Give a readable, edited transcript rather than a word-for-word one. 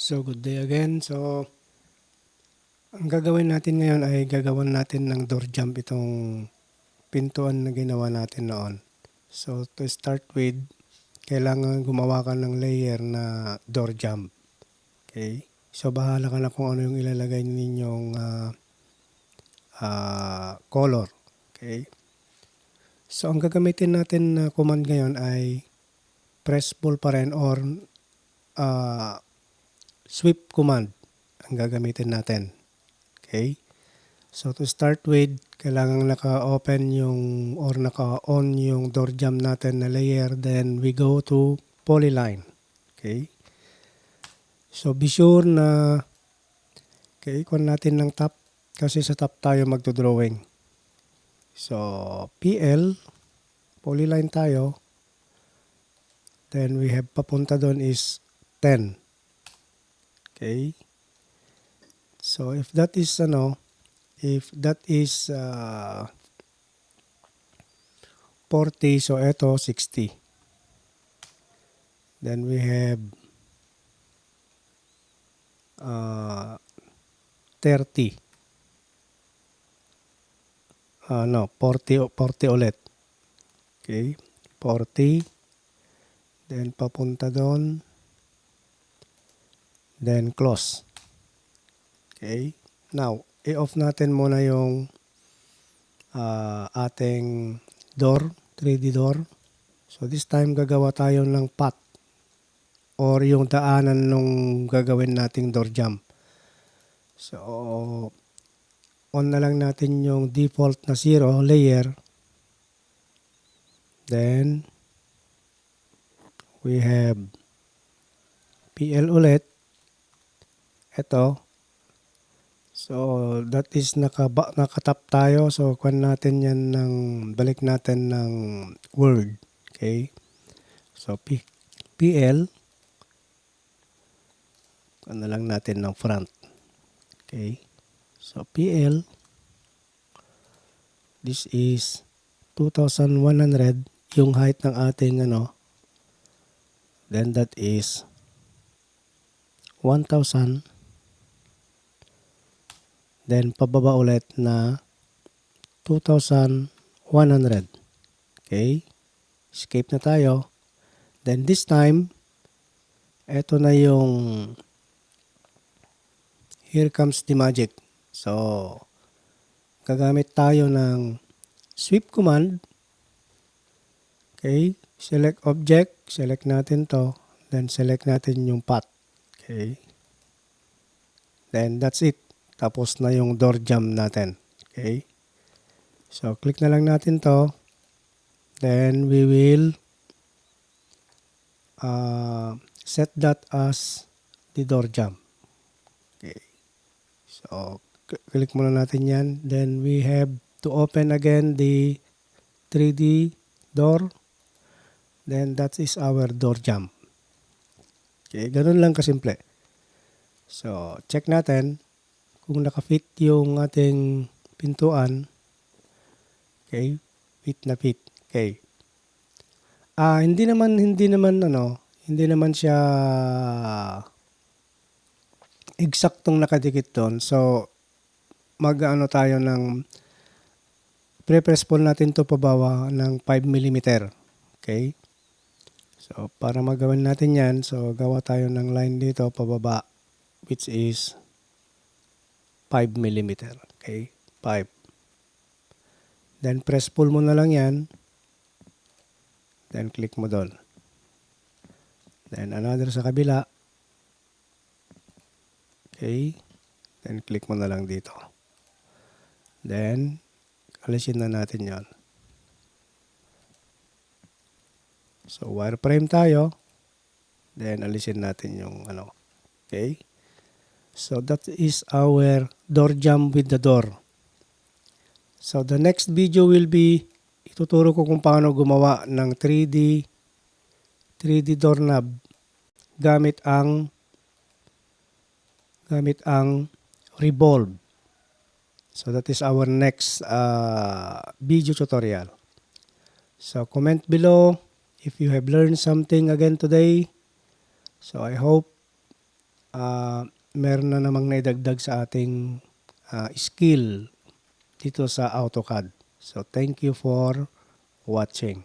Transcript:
So, good day again. So, ang gagawin natin ngayon ay gagawan natin ng door jump itong pintuan na ginawa natin noon. So, to start with, kailangan gumawa ka ng layer na door jump. Okay? So, bahala ka na kung ano yung ilalagay ninyong color. Okay? So, ang gagamitin natin na command ngayon ay press pull pa rin or sweep command ang gagamitin natin. Okay? So to start with, kailangan naka-open yung or naka-on yung door jump natin na layer. Then we go to polyline. Okay? So be sure na ikon natin ng top kasi sa top tayo magdo-drawing. So PL, polyline tayo. Then we have papunta doon is 10. Okay? So if that is 40, so ito 60. Then we have 30. 40 ulit. Okay? 40. Then papunta doon. Then close. Okay? Now, i-off natin muna yung ating door, 3D door. So this time gagawa tayo ng path or yung daanan nung gagawin nating door jump. So on na lang natin yung default na 0 layer. Then we have PL ulit. Ito. So that is nakatap tayo. So kuan natin yan balik natin ng word. Okay? So PL kuan na lang natin ng front. Okay? So PL, this is 2,100 yung height ng ating then that is 1,000. Then pababa ulit na 2,100. Okay? Escape na tayo. Then this time, eto na yung here comes the magic. So, gagamit tayo ng sweep command. Okay? Select object. Select natin to. Then select natin yung path. Okay? Then that's it. Tapos na yung door jump natin. Okay? So, click na lang natin to. Then, we will set that as the door jump. Okay. So, click muna natin yan. Then, we have to open again the 3D door. Then, that is our door jump. Okay. Ganun lang kasimple. So, check natin kung naka-fit yung ating pintuan. Okay, fit na fit. Okay. Hindi naman siya eksaktong nakadikit doon. So tayo ng pre-press pull natin to pababa ng 5 mm. Okay? So para magawin natin 'yan, so gawa tayo ng line dito pababa which is 5 mm. Okay? 5. Then press pull mo na lang 'yan. Then click mo doon. Then another sa kabila. Okay? Then click mo na lang dito. Then alisin na natin 'yon. So wireframe tayo. Then alisin natin yung Okay? So that is our door jump with the door. So the next video will be ituturo ko kung paano gumawa ng 3D doorknob gamit ang revolve. So that is our next video tutorial. So comment below if you have learned something again today. So I hope meron na namang naidagdag sa ating skill dito sa AutoCAD. So thank you for watching.